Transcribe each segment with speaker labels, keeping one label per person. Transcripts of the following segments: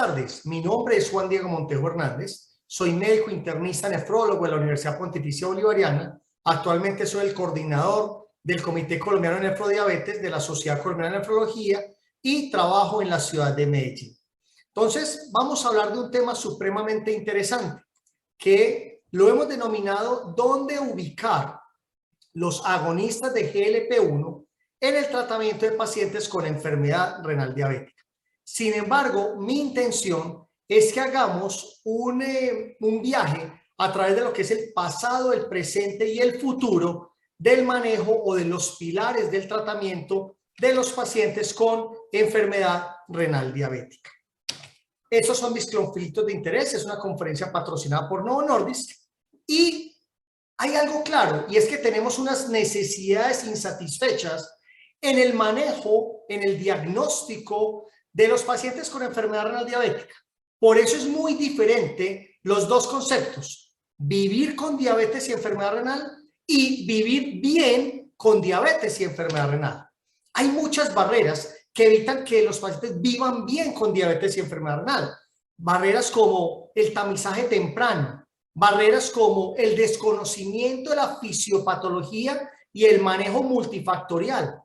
Speaker 1: tardes, mi nombre es Juan Diego Montejo Hernández, soy médico internista nefrólogo de la Universidad Pontificia Bolivariana, actualmente soy el coordinador del Comité Colombiano de Nefrodiabetes de la Sociedad Colombiana de Nefrología y trabajo en la ciudad de Medellín. Entonces, vamos a hablar de un tema supremamente interesante que lo hemos denominado ¿dónde ubicar los agonistas de GLP-1 en el tratamiento de pacientes con enfermedad renal diabética? Sin embargo, mi intención es que hagamos un viaje a través de lo que es el pasado, el presente y el futuro del manejo o de los pilares del tratamiento de los pacientes con enfermedad renal diabética. Esos son mis conflictos de interés. Es una conferencia patrocinada por Novo Nordisk y hay algo claro, y es que tenemos unas necesidades insatisfechas en el manejo, en el diagnóstico de los pacientes con enfermedad renal diabética. Por eso es muy diferente los dos conceptos: vivir con diabetes y enfermedad renal y vivir bien con diabetes y enfermedad renal. Hay muchas barreras que evitan que los pacientes vivan bien con diabetes y enfermedad renal. Barreras como el tamizaje temprano, barreras como el desconocimiento de la fisiopatología y el manejo multifactorial,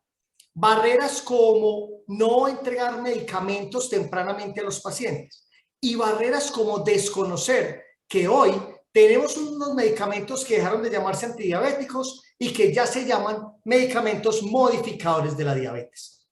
Speaker 1: barreras como no entregar medicamentos tempranamente a los pacientes y barreras como desconocer que hoy tenemos unos medicamentos que dejaron de llamarse antidiabéticos y que ya se llaman medicamentos modificadores de la diabetes.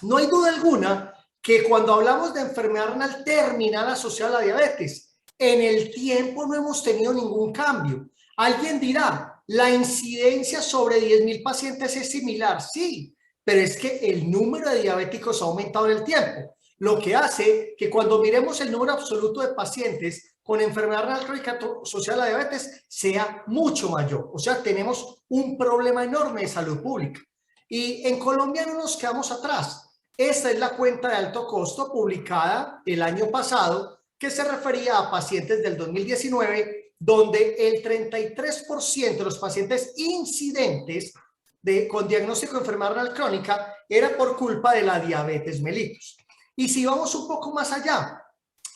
Speaker 1: No hay duda alguna que cuando hablamos de enfermedad renal terminal asociada a la diabetes, en el tiempo no hemos tenido ningún cambio. Alguien dirá, la incidencia sobre 10.000 pacientes es similar. Sí, pero es que el número de diabéticos ha aumentado en el tiempo, lo que hace que cuando miremos el número absoluto de pacientes con enfermedad renal crónica asociada a la diabetes sea mucho mayor. O sea, tenemos un problema enorme de salud pública. Y en Colombia no nos quedamos atrás. Esta es la cuenta de alto costo publicada el año pasado, que se refería a pacientes del 2019, donde el 33% de los pacientes incidentes con diagnóstico de enfermedad renal crónica era por culpa de la diabetes mellitus. Y si vamos un poco más allá,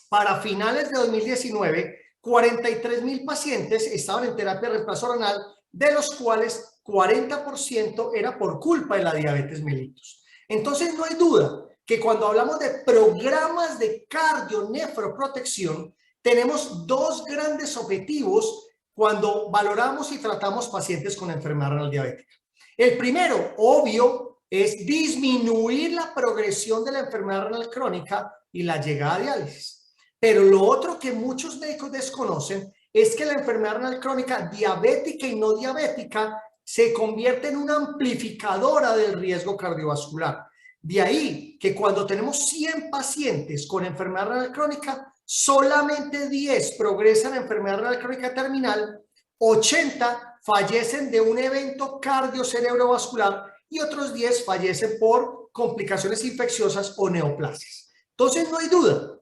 Speaker 1: para finales de 2019, 43.000 pacientes estaban en terapia de reemplazo renal, de los cuales 40% era por culpa de la diabetes mellitus. Entonces no hay duda que cuando hablamos de programas de cardionefroprotección, tenemos dos grandes objetivos cuando valoramos y tratamos pacientes con enfermedad renal diabética. El primero, obvio, es disminuir la progresión de la enfermedad renal crónica y la llegada a diálisis. Pero lo otro que muchos médicos desconocen es que la enfermedad renal crónica diabética y no diabética se convierte en una amplificadora del riesgo cardiovascular. De ahí que cuando tenemos 100 pacientes con enfermedad renal crónica, solamente 10 progresan a enfermedad renal crónica terminal, 80 fallecen de un evento cardiocerebrovascular y otros 10 fallecen por complicaciones infecciosas o neoplasias. Entonces no hay duda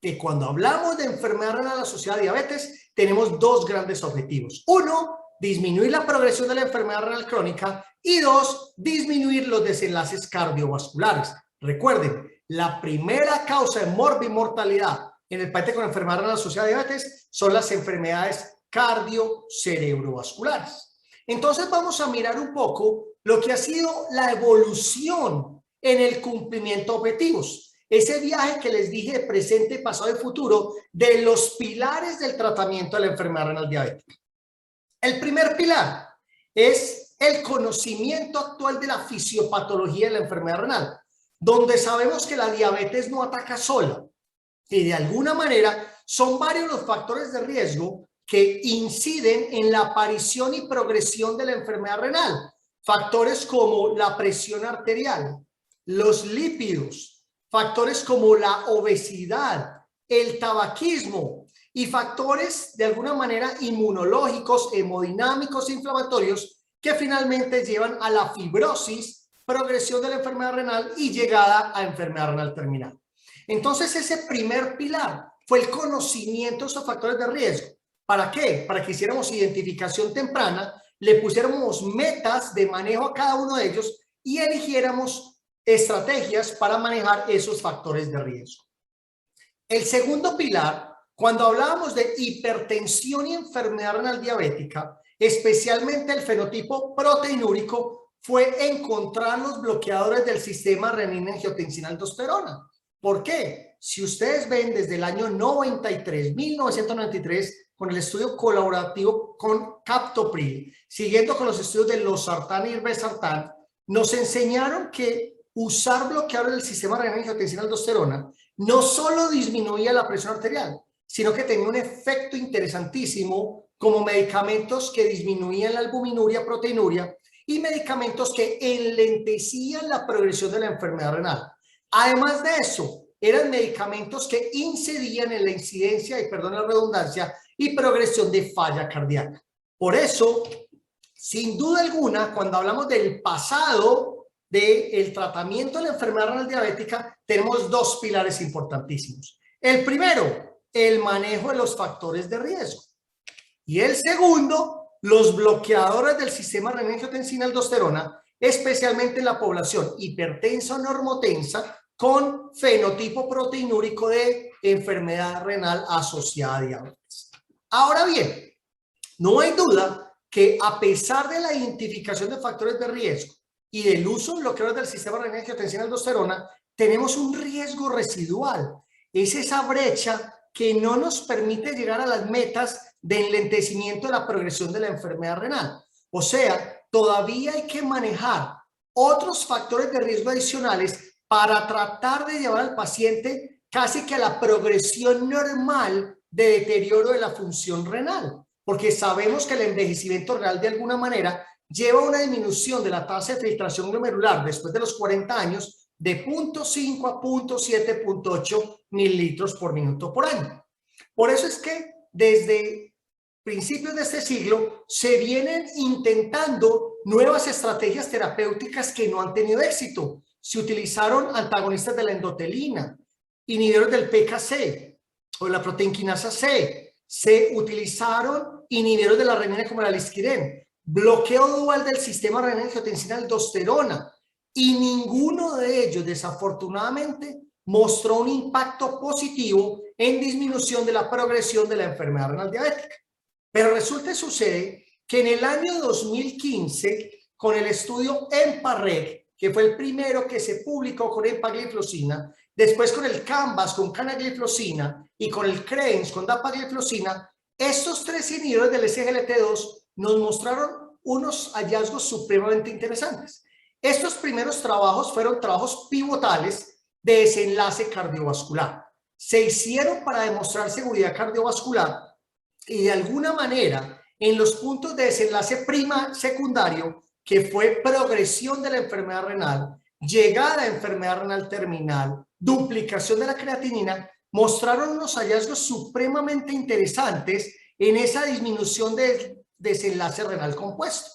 Speaker 1: que cuando hablamos de enfermedad renal asociada a diabetes, tenemos dos grandes objetivos. Uno, disminuir la progresión de la enfermedad renal crónica y dos, disminuir los desenlaces cardiovasculares. Recuerden, la primera causa de morbimortalidad en el paciente con enfermedad renal asociada a diabetes son las enfermedades cardiocerebrovasculares. Entonces vamos a mirar un poco lo que ha sido la evolución en el cumplimiento de objetivos. Ese viaje que les dije de presente, pasado y futuro de los pilares del tratamiento de la enfermedad renal diabética. El primer pilar es el conocimiento actual de la fisiopatología de la enfermedad renal, donde sabemos que la diabetes no ataca sola y de alguna manera son varios los factores de riesgo que inciden en la aparición y progresión de la enfermedad renal. Factores como la presión arterial, los lípidos, factores como la obesidad, el tabaquismo y factores de alguna manera inmunológicos, hemodinámicos e inflamatorios que finalmente llevan a la fibrosis, progresión de la enfermedad renal y llegada a enfermedad renal terminal. Entonces ese primer pilar fue el conocimiento de esos factores de riesgo. ¿Para qué? Para que hiciéramos identificación temprana, le pusiéramos metas de manejo a cada uno de ellos y eligiéramos estrategias para manejar esos factores de riesgo. El segundo pilar, cuando hablábamos de hipertensión y enfermedad renal diabética, especialmente el fenotipo proteinúrico, fue encontrar los bloqueadores del sistema renina-angiotensina-aldosterona. ¿Por qué? Si ustedes ven desde el año 1993, con el estudio colaborativo con Captopril, siguiendo con los estudios de losartán y irbesartán, nos enseñaron que usar bloqueadores del sistema renina-angiotensina-aldosterona no solo disminuía la presión arterial, sino que tenía un efecto interesantísimo como medicamentos que disminuían la albuminuria, proteinuria y medicamentos que enlentecían la progresión de la enfermedad renal. Además de eso, eran medicamentos que incidían en la incidencia, y perdón la redundancia, y progresión de falla cardíaca. Por eso, sin duda alguna, cuando hablamos del pasado del tratamiento de la enfermedad renal diabética, tenemos dos pilares importantísimos. El primero, el manejo de los factores de riesgo. Y el segundo, los bloqueadores del sistema renina-angiotensina-aldosterona, especialmente en la población hipertensa o normotensa con fenotipo proteinúrico de enfermedad renal asociada a diabetes. Ahora bien, no hay duda que a pesar de la identificación de factores de riesgo y del uso de bloqueadores del sistema renina-angiotensina-aldosterona, tenemos un riesgo residual. Es esa brecha que no nos permite llegar a las metas de enlentecimiento de la progresión de la enfermedad renal. O sea, todavía hay que manejar otros factores de riesgo adicionales para tratar de llevar al paciente casi que a la progresión normal de deterioro de la función renal, porque sabemos que el envejecimiento renal de alguna manera lleva a una disminución de la tasa de filtración glomerular después de los 40 años de 0.5 a 0.7, 0.8 mililitros por minuto por año. Por eso es que desde principios de este siglo se vienen intentando nuevas estrategias terapéuticas que no han tenido éxito. Se utilizaron antagonistas de la endotelina, inhibidores del PKC o de la proteinquinasa C. Se utilizaron inhibidores de la renina como la lisquiren, bloqueo dual del sistema renina-angiotensina-aldosterona, y ninguno de ellos desafortunadamente mostró un impacto positivo en disminución de la progresión de la enfermedad renal diabética. Pero resulta y sucede que en el año 2015, con el estudio EMPA-REG, que fue el primero que se publicó con empagliflozina, después con el CANVAS con canagliflozina y con el CRENS con dapagliflozina, estos tres inhibidores del SGLT2 nos mostraron unos hallazgos supremamente interesantes. Estos primeros trabajos fueron trabajos pivotales de desenlace cardiovascular. Se hicieron para demostrar seguridad cardiovascular y de alguna manera en los puntos de desenlace secundario, que fue progresión de la enfermedad renal, llegada a enfermedad renal terminal, duplicación de la creatinina, mostraron unos hallazgos supremamente interesantes en esa disminución de desenlace renal compuesto.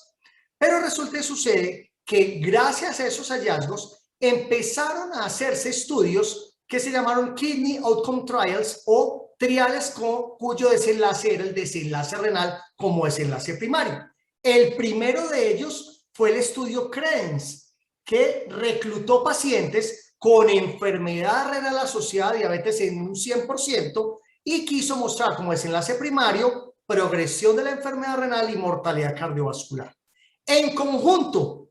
Speaker 1: Pero resulta y sucede que gracias a esos hallazgos empezaron a hacerse estudios que se llamaron Kidney Outcome Trials o triales cuyo desenlace era el desenlace renal como desenlace primario. El primero de ellos fue el estudio CRENS, que reclutó pacientes con enfermedad renal asociada a diabetes en un 100% y quiso mostrar como desenlace primario progresión de la enfermedad renal y mortalidad cardiovascular. En conjunto,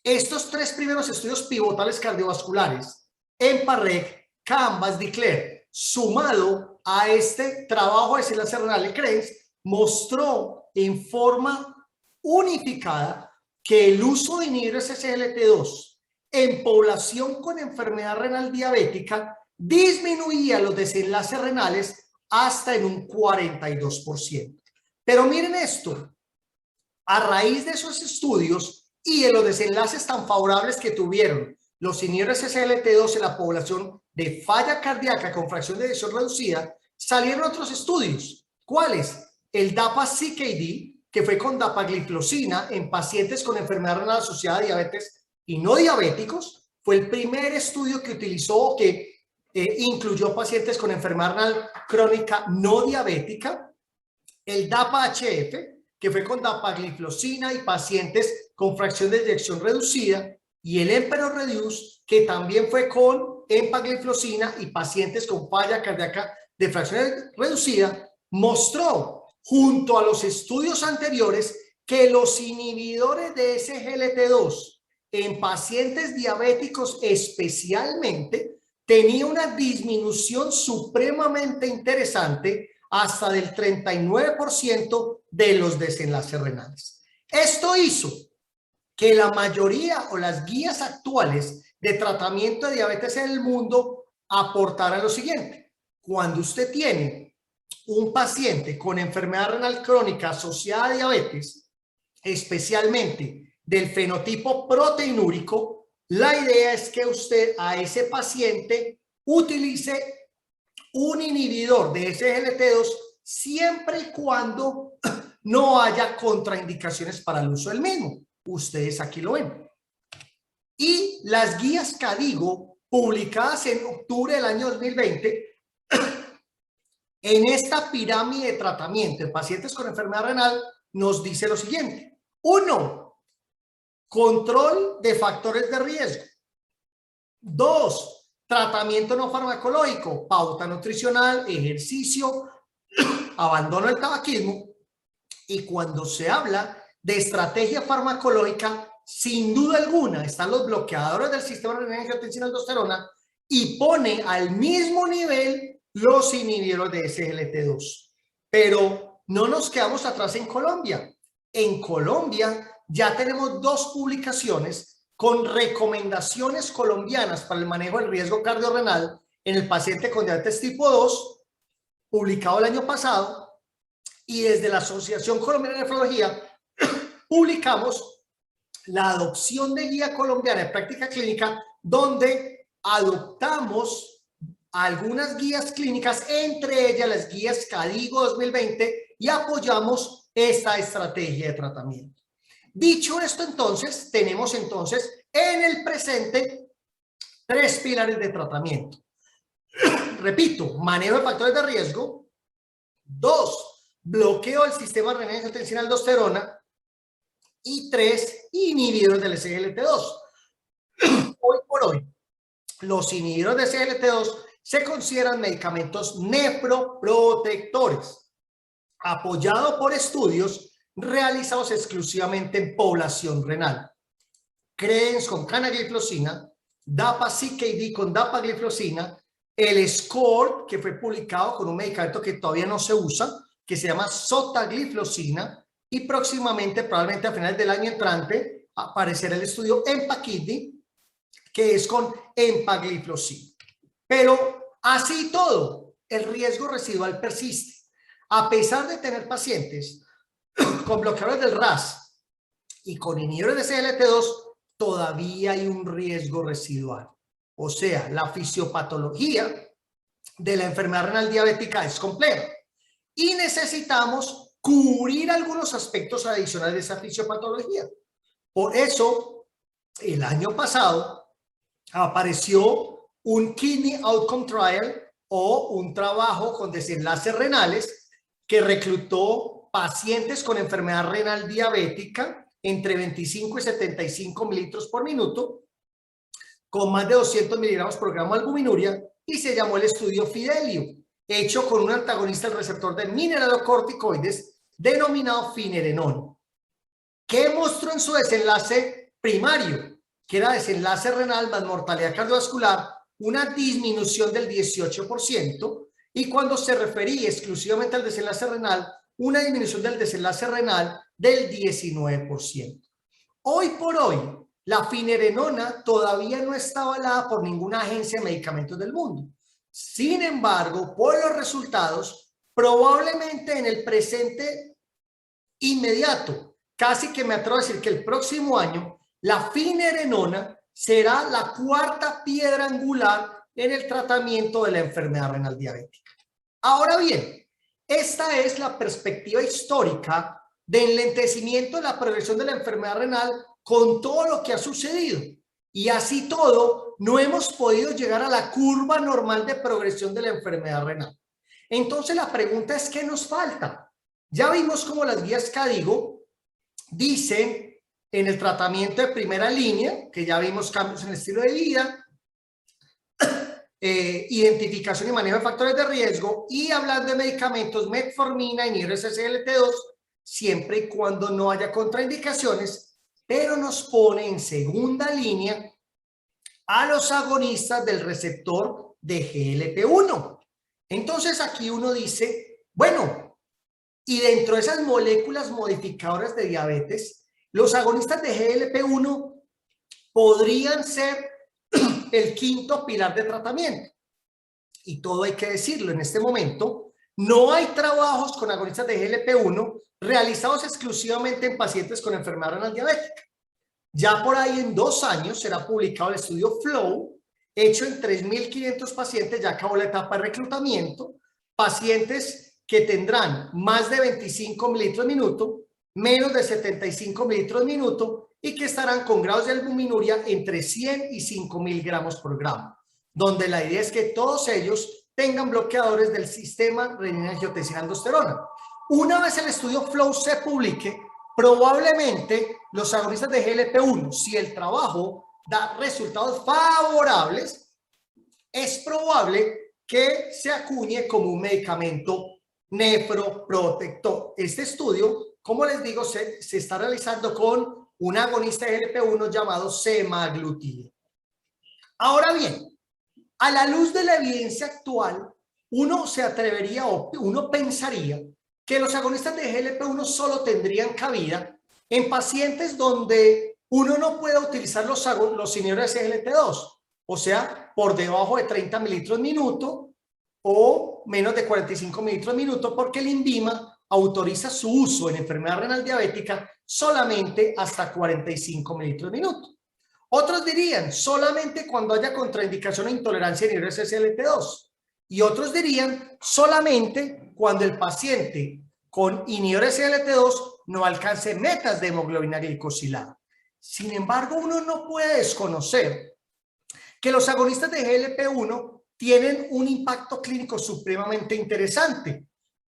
Speaker 1: estos tres primeros estudios pivotales cardiovasculares, EMPA-REG, CANVAS, DECLARE, sumado a este trabajo de desenlace renal de CRENS, mostró en forma unificada que el uso de inhibidores SGLT2 en población con enfermedad renal diabética disminuía los desenlaces renales hasta en un 42%. Pero miren esto, a raíz de esos estudios y de los desenlaces tan favorables que tuvieron los inhibidores SGLT2 en la población de falla cardíaca con fracción de eyección reducida, salieron otros estudios. ¿Cuáles? El DAPA-CKD, que fue con dapagliflozina en pacientes con enfermedad renal asociada a diabetes y no diabéticos. Fue el primer estudio que utilizó, que incluyó pacientes con enfermedad renal crónica no diabética. El DAPA-HF, que fue con dapagliflozina y pacientes con fracción de eyección reducida, y el EMPEROR-REDUCE, que también fue con empagliflozina y pacientes con falla cardíaca de fracción reducida, mostró junto a los estudios anteriores que los inhibidores de SGLT2 en pacientes diabéticos especialmente tenía una disminución supremamente interesante hasta del 39% de los desenlaces renales. Esto hizo que la mayoría o las guías actuales de tratamiento de diabetes en el mundo aportaran lo siguiente: cuando usted tiene un paciente con enfermedad renal crónica asociada a diabetes, especialmente del fenotipo proteinúrico, la idea es que usted a ese paciente utilice un inhibidor de SGLT2 siempre y cuando no haya contraindicaciones para el uso del mismo. Ustedes aquí lo ven. Y las guías KDIGO, publicadas en octubre del año 2020, en esta pirámide de tratamiento en pacientes con enfermedad renal, nos dice lo siguiente. 1. Control de factores de riesgo. 2. Tratamiento no farmacológico, pauta nutricional, ejercicio, abandono del tabaquismo. Y cuando se habla de estrategia farmacológica, sin duda alguna están los bloqueadores del sistema renina-angiotensina-aldosterona y pone al mismo nivel los inhibidores de SGLT2. Pero no nos quedamos atrás en Colombia. En Colombia ya tenemos 2 publicaciones con recomendaciones colombianas para el manejo del riesgo cardiorrenal en el paciente con diabetes tipo 2, publicado el año pasado, y desde la Asociación Colombiana de Nefrología publicamos la adopción de guía colombiana de práctica clínica, donde adoptamos algunas guías clínicas, entre ellas las guías KDIGO 2020, y apoyamos esta estrategia de tratamiento. Dicho esto, entonces, tenemos entonces en el presente 3 pilares de tratamiento. Repito, manejo de factores de riesgo. 2, bloqueo del sistema renina-angiotensina-aldosterona. Y 3, inhibidores del SGLT2. Hoy por hoy, los inhibidores de SGLT2 se consideran medicamentos nefroprotectores, apoyado por estudios realizados exclusivamente en población renal. CREDENCE con canagliflozina, DAPA-CKD con dapagliflozina, el SCORE, que fue publicado con un medicamento que todavía no se usa, que se llama sotagliflozina, y próximamente, probablemente a finales del año entrante, aparecerá el estudio EMPA-KIDNEY, que es con empagliflozina. Pero así todo, el riesgo residual persiste. A pesar de tener pacientes con bloqueadores del RAS y con inhibidores de SGLT2, todavía hay un riesgo residual. O sea, la fisiopatología de la enfermedad renal diabética es compleja y necesitamos cubrir algunos aspectos adicionales de esa fisiopatología. Por eso, el año pasado apareció un Kidney Outcome Trial, o un trabajo con desenlaces renales que reclutó pacientes con enfermedad renal diabética entre 25 y 75 mililitros por minuto, con más de 200 miligramos por gramo de albuminuria, y se llamó el estudio Fidelio, hecho con un antagonista del receptor de mineralocorticoides denominado finerenona, que mostró en su desenlace primario, que era desenlace renal más mortalidad cardiovascular, una disminución del 18%, y cuando se refería exclusivamente al desenlace renal, una disminución del desenlace renal del 19%. Hoy por hoy, la finerenona todavía no está avalada por ninguna agencia de medicamentos del mundo. Sin embargo, por los resultados, probablemente en el presente inmediato, casi que me atrevo a decir que el próximo año, la finerenona será la 4ª piedra angular en el tratamiento de la enfermedad renal diabética. Ahora bien, esta es la perspectiva histórica de enlentecimiento de la progresión de la enfermedad renal con todo lo que ha sucedido. Y así todo, no hemos podido llegar a la curva normal de progresión de la enfermedad renal. Entonces la pregunta es, ¿qué nos falta? Ya vimos cómo las guías KDIGO dicen en el tratamiento de primera línea, que ya vimos cambios en el estilo de vida, identificación y manejo de factores de riesgo, y hablando de medicamentos, metformina, inhibidores SGLT2, siempre y cuando no haya contraindicaciones, pero nos pone en segunda línea a los agonistas del receptor de GLP-1. Entonces aquí uno dice, bueno, y dentro de esas moléculas modificadoras de diabetes, los agonistas de GLP-1 podrían ser el quinto pilar de tratamiento. Y todo hay que decirlo, en este momento no hay trabajos con agonistas de GLP-1 realizados exclusivamente en pacientes con enfermedad renal diabética. Ya por ahí en 2 años será publicado el estudio FLOW, hecho en 3.500 pacientes, ya acabó la etapa de reclutamiento, pacientes que tendrán más de 25 mililitros minuto, menos de 75 mililitros minuto, y que estarán con grados de albuminuria entre 100 y 5.000 gramos por gramo, donde la idea es que todos ellos tengan bloqueadores del sistema renina-angiotensina-aldosterona. Una vez el estudio FLOW se publique, probablemente los agonistas de GLP-1, si el trabajo da resultados favorables, es probable que se acuñe como un medicamento nefroprotector. Este estudio, como les digo, se está realizando con un agonista de GLP-1 llamado semaglutide. Ahora bien, a la luz de la evidencia actual, uno se atrevería o uno pensaría que los agonistas de GLP-1 solo tendrían cabida en pacientes donde uno no pueda utilizar los inhibidores de SGLT2, o sea, por debajo de 30 mililitros minuto o menos de 45 mililitros minuto, porque el INVIMA autoriza su uso en enfermedad renal diabética solamente hasta 45 mililitros minuto. Otros dirían solamente cuando haya contraindicación o intolerancia a inhibidores SGLT2. Y otros dirían solamente cuando el paciente con inhibidores SGLT2 no alcance metas de hemoglobina glicosilada. Sin embargo, uno no puede desconocer que los agonistas de GLP-1 tienen un impacto clínico supremamente interesante,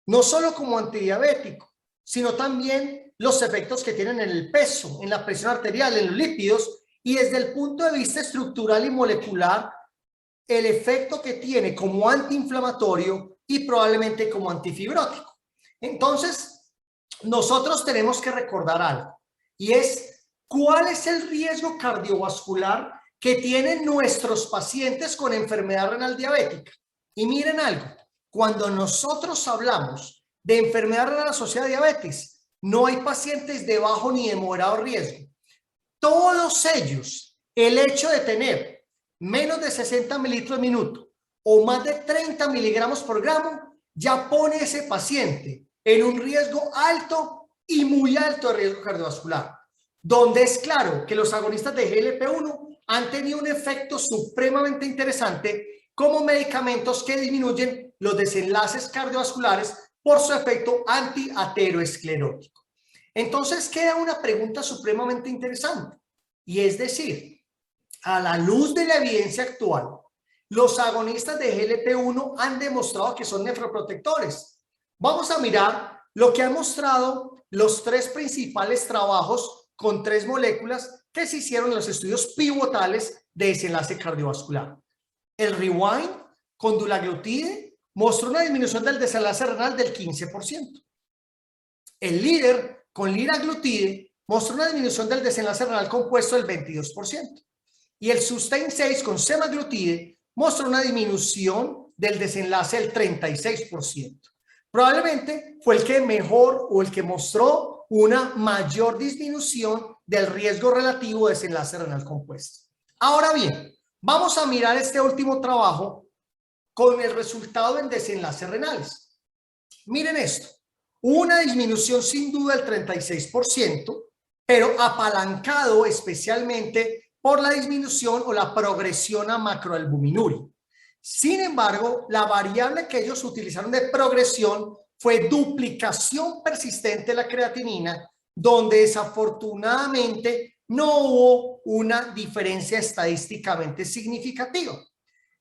Speaker 1: no solo como antidiabético, sino también los efectos que tienen en el peso, en la presión arterial, en los lípidos, y desde el punto de vista estructural y molecular, el efecto que tiene como antiinflamatorio y probablemente como antifibrótico. Entonces, nosotros tenemos que recordar algo, y es cuál es el riesgo cardiovascular que tienen nuestros pacientes con enfermedad renal diabética. Y miren algo, cuando nosotros hablamos de enfermedad renal asociada a diabetes, no hay pacientes de bajo ni de moderado riesgo. Todos ellos, el hecho de tener menos de 60 mililitros minuto o más de 30 miligramos por gramo, ya pone a ese paciente en un riesgo alto y muy alto de riesgo cardiovascular, donde es claro que los agonistas de GLP-1 han tenido un efecto supremamente interesante como medicamentos que disminuyen los desenlaces cardiovasculares por su efecto antiateroesclerótico. Entonces queda una pregunta supremamente interesante, y es decir, a la luz de la evidencia actual, los agonistas de GLP-1 han demostrado que son nefroprotectores. Vamos a mirar lo que han mostrado los 3 principales trabajos con 3 moléculas que se hicieron en los estudios pivotales de desenlace cardiovascular. El Rewind con dulaglutide mostró una disminución del desenlace renal del 15%. El Leader con liraglutide mostró una disminución del desenlace renal compuesto del 22%. Y el Sustain 6 con semaglutide mostró una disminución del desenlace del 36%. Probablemente fue el que mejor o el que mostró una mayor disminución del riesgo relativo de desenlace renal compuesto. Ahora bien, vamos a mirar este último trabajo con el resultado en desenlaces renales. Miren esto, una disminución sin duda del 36%, pero apalancado especialmente por la disminución o la progresión a macroalbuminuria. Sin embargo, la variable que ellos utilizaron de progresión fue duplicación persistente de la creatinina, donde desafortunadamente no hubo una diferencia estadísticamente significativa.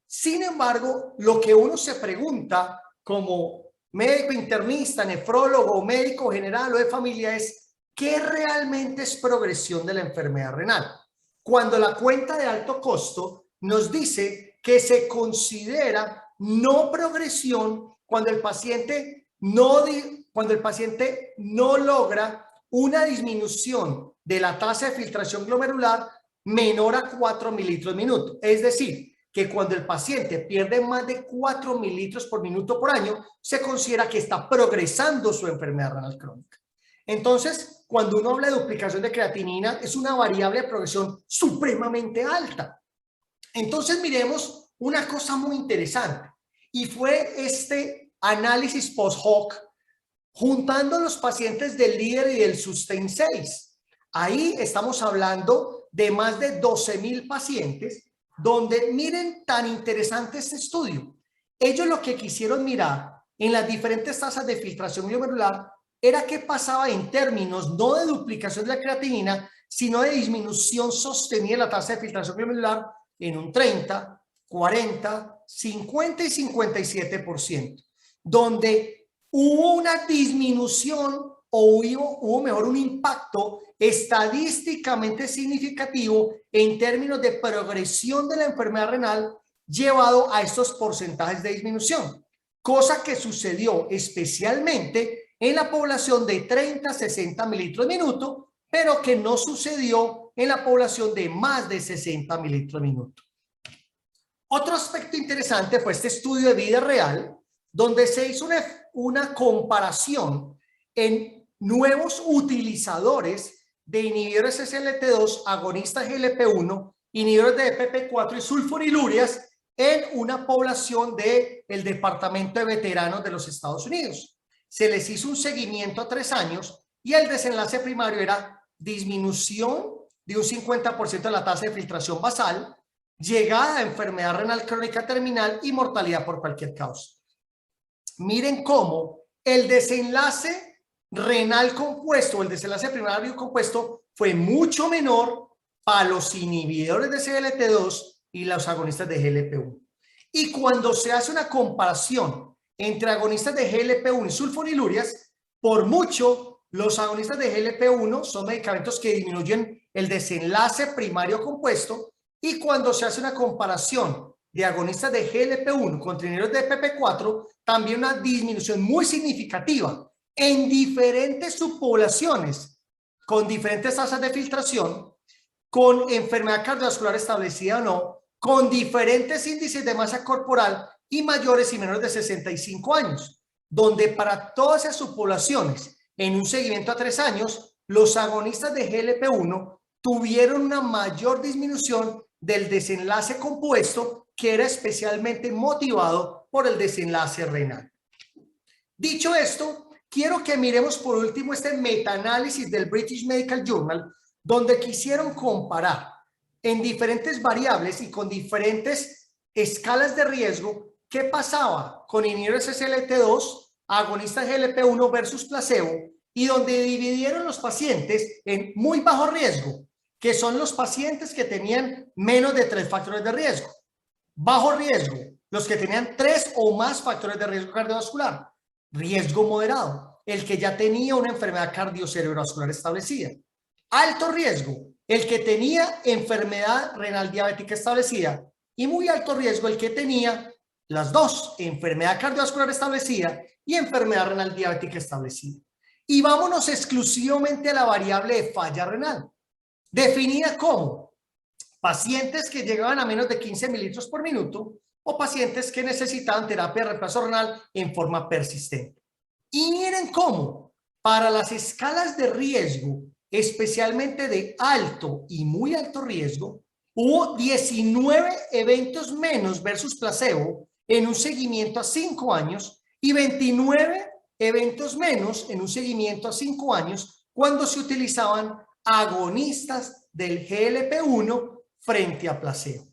Speaker 1: Sin embargo, lo que uno se pregunta como médico internista, nefrólogo, médico general o de familia es ¿qué realmente es progresión de la enfermedad renal? Cuando la cuenta de alto costo nos dice que se considera no progresión cuando el paciente no logra una disminución de la tasa de filtración glomerular menor a 4 mililitros minuto. Es decir, que cuando el paciente pierde más de 4 mililitros por minuto por año, se considera que está progresando su enfermedad renal crónica. Entonces, cuando uno habla de duplicación de creatinina, es una variable de progresión supremamente alta. Entonces, miremos una cosa muy interesante, y fue este análisis post-hoc juntando a los pacientes del LEADER y del SUSTAIN 6. Ahí estamos hablando de más de 12,000 pacientes, donde miren tan interesante este estudio. Ellos lo que quisieron mirar en las diferentes tasas de filtración glomerular era qué pasaba en términos no de duplicación de la creatinina, sino de disminución sostenida de la tasa de filtración glomerular en un 30, 40, 50 y 57%, donde hubo una disminución o hubo mejor un impacto estadísticamente significativo en términos de progresión de la enfermedad renal llevado a estos porcentajes de disminución, cosa que sucedió especialmente en la población de 30 a 60 mililitros minuto, pero que no sucedió en la población de más de 60 mililitros minuto. Otro aspecto interesante fue este estudio de vida real, donde se hizo una comparación en nuevos utilizadores de inhibidores SGLT2, agonistas GLP-1, inhibidores de EPP4 y sulfonilurias en una población del Departamento de Veteranos de los Estados Unidos. Se les hizo un seguimiento a 3 años y el desenlace primario era disminución de un 50% de la tasa de filtración basal, llegada a enfermedad renal crónica terminal y mortalidad por cualquier causa. Miren cómo el desenlace renal compuesto, el desenlace primario compuesto fue mucho menor para los inhibidores de SGLT2 y los agonistas de GLP-1. Y cuando se hace una comparación entre agonistas de GLP-1 y sulfonilurias, por mucho los agonistas de GLP-1 son medicamentos que disminuyen el desenlace primario compuesto, y cuando se hace una comparación de agonistas de GLP-1 contra inhibidores de EPP4, también una disminución muy significativa en diferentes subpoblaciones con diferentes tasas de filtración, con enfermedad cardiovascular establecida o no, con diferentes índices de masa corporal y mayores y menores de 65 años, donde para todas esas subpoblaciones, en un seguimiento a 3 años, los agonistas de GLP-1 tuvieron una mayor disminución del desenlace compuesto, que era especialmente motivado por el desenlace renal. Dicho esto, quiero que miremos por último este metaanálisis del British Medical Journal, donde quisieron comparar en diferentes variables y con diferentes escalas de riesgo qué pasaba con inhibidores SGLT2, agonistas GLP-1 versus placebo, y donde dividieron los pacientes en muy bajo riesgo, que son los pacientes que tenían menos de 3 factores de riesgo. Bajo riesgo, los que tenían 3 o más factores de riesgo cardiovascular. Riesgo moderado, el que ya tenía una enfermedad cardiocerebrovascular establecida. Alto riesgo, el que tenía enfermedad renal diabética establecida. Y muy alto riesgo, el que tenía las dos, enfermedad cardiovascular establecida y enfermedad renal diabética establecida. Y vámonos exclusivamente a la variable de falla renal, definida como pacientes que llegaban a menos de 15 mililitros por minuto o pacientes que necesitaban terapia de reemplazo renal en forma persistente. Y miren cómo para las escalas de riesgo, especialmente de alto y muy alto riesgo, hubo 19 eventos menos versus placebo en un seguimiento a 5 años y 29 eventos menos en un seguimiento a 5 años cuando se utilizaban agonistas del GLP-1 frente a placebo.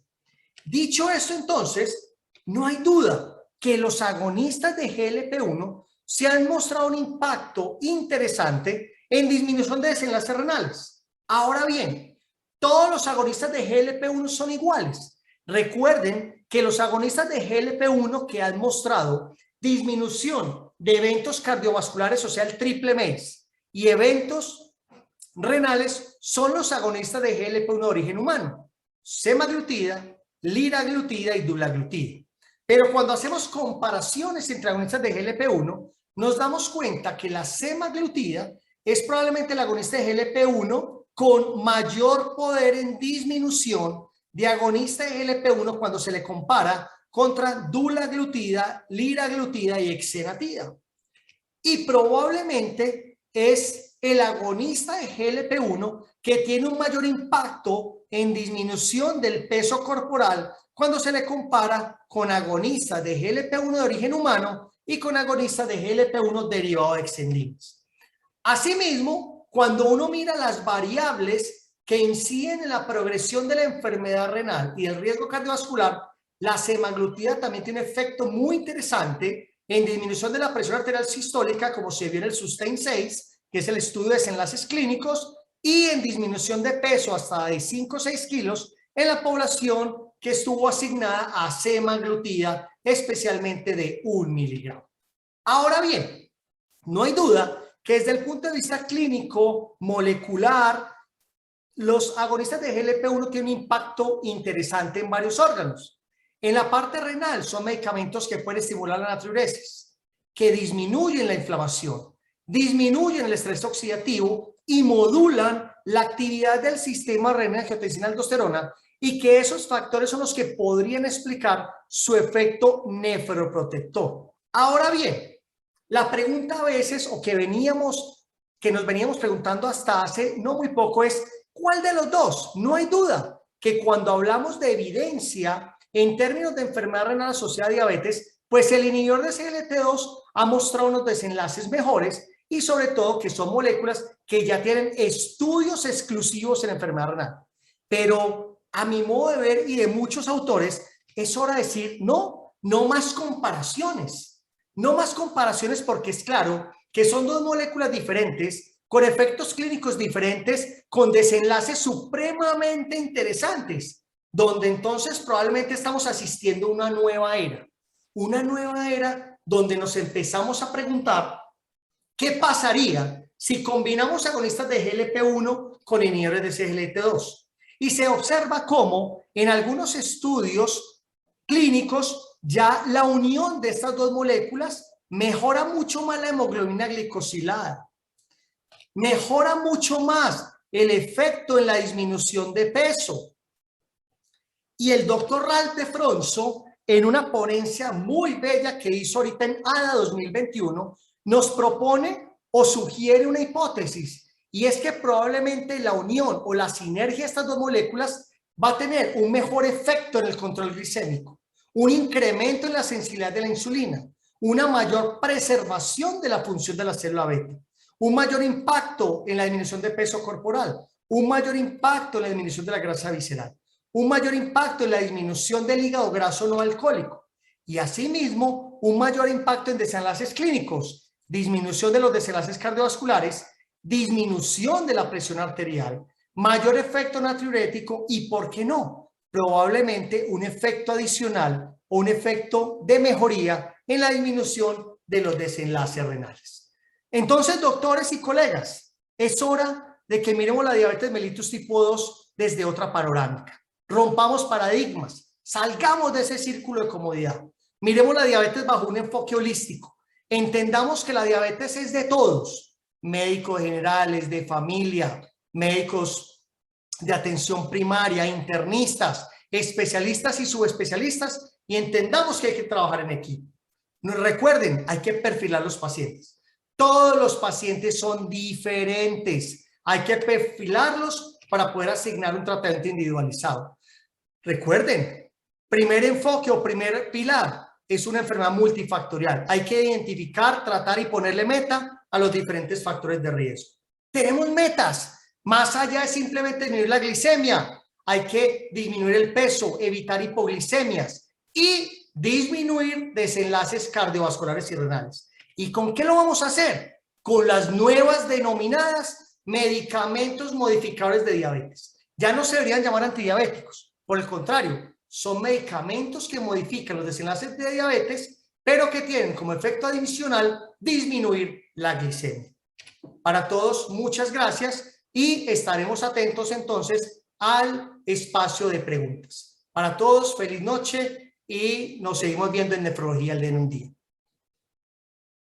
Speaker 1: Dicho esto, entonces, no hay duda que los agonistas de GLP-1 se han mostrado un impacto interesante en disminución de desenlaces renales. Ahora bien, todos los agonistas de GLP-1 son iguales. Recuerden que los agonistas de GLP-1 que han mostrado disminución de eventos cardiovasculares, o sea, el triple MES, y eventos renales son los agonistas de GLP-1 de origen humano: semaglutida, liraglutida y dulaglutida. Pero cuando hacemos comparaciones entre agonistas de GLP-1, nos damos cuenta que la semaglutida es probablemente el agonista de GLP-1 con mayor poder en disminución de agonista de GLP-1 cuando se le compara contra dulaglutida, liraglutida y exenatida. Y probablemente es el agonista de GLP-1 que tiene un mayor impacto en disminución del peso corporal cuando se le compara con agonistas de GLP-1 de origen humano y con agonistas de GLP-1 derivado de exendinas. Asimismo, cuando uno mira las variables que inciden en la progresión de la enfermedad renal y el riesgo cardiovascular, la semaglutida también tiene un efecto muy interesante en disminución de la presión arterial sistólica, como se vio en el SUSTAIN 6, que es el estudio de desenlaces clínicos, y en disminución de peso hasta de 5 o 6 kilos en la población que estuvo asignada a semaglutida, especialmente de 1 miligramo. Ahora bien, no hay duda que desde el punto de vista clínico, molecular, los agonistas de GLP-1 tienen un impacto interesante en varios órganos. En la parte renal son medicamentos que pueden estimular la natriuresis, que disminuyen la inflamación, disminuyen el estrés oxidativo y modulan la actividad del sistema renal, angiotensina, aldosterona, y que esos factores son los que podrían explicar su efecto nefroprotector. Ahora bien, la pregunta a veces, o que nos veníamos preguntando hasta hace no muy poco, es ¿cuál de los dos? No hay duda que cuando hablamos de evidencia en términos de enfermedad renal asociada a diabetes, pues el inhibidor de SGLT2 ha mostrado unos desenlaces mejores y sobre todo que son moléculas que ya tienen estudios exclusivos en enfermedad renal. Pero a mi modo de ver y de muchos autores, es hora de decir no más comparaciones. No más comparaciones porque es claro que son dos moléculas diferentes, con efectos clínicos diferentes, con desenlaces supremamente interesantes, donde entonces probablemente estamos asistiendo a una nueva era donde nos empezamos a preguntar qué pasaría si combinamos agonistas de GLP-1 con inhibidores de SGLT2. Y se observa cómo en algunos estudios clínicos ya la unión de estas dos moléculas mejora mucho más la hemoglobina glicosilada, mejora mucho más el efecto en la disminución de peso. Y el doctor Ralph Defronzo, en una ponencia muy bella que hizo ahorita en ADA 2021, nos propone o sugiere una hipótesis, y es que probablemente la unión o la sinergia de estas dos moléculas va a tener un mejor efecto en el control glicémico, un incremento en la sensibilidad de la insulina, una mayor preservación de la función de la célula beta, un mayor impacto en la disminución de peso corporal, un mayor impacto en la disminución de la grasa visceral, un mayor impacto en la disminución del hígado graso no alcohólico y asimismo un mayor impacto en desenlaces clínicos, disminución de los desenlaces cardiovasculares, disminución de la presión arterial, mayor efecto natriurético y, ¿por qué no?, probablemente un efecto adicional o un efecto de mejoría en la disminución de los desenlaces renales. Entonces, doctores y colegas, es hora de que miremos la diabetes mellitus tipo 2 desde otra panorámica. Rompamos paradigmas, salgamos de ese círculo de comodidad. Miremos la diabetes bajo un enfoque holístico. Entendamos que la diabetes es de todos. Médicos generales, de familia, médicos de atención primaria, internistas, especialistas y subespecialistas, y entendamos que hay que trabajar en equipo. Recuerden, hay que perfilar los pacientes. Todos los pacientes son diferentes. Hay que perfilarlos para poder asignar un tratamiento individualizado. Recuerden, primer enfoque o primer pilar es una enfermedad multifactorial. Hay que identificar, tratar y ponerle meta a los diferentes factores de riesgo. Tenemos metas, más allá de simplemente disminuir la glicemia. Hay que disminuir el peso, evitar hipoglicemias y disminuir desenlaces cardiovasculares y renales. ¿Y con qué lo vamos a hacer? Con las nuevas denominadas medicamentos modificadores de diabetes. Ya no se deberían llamar antidiabéticos, por el contrario, son medicamentos que modifican los desenlaces de diabetes, pero que tienen como efecto adicional disminuir la glicemia. Para todos, muchas gracias y estaremos atentos entonces al espacio de preguntas. Para todos, feliz noche y nos seguimos viendo en Nefrología al día en un día.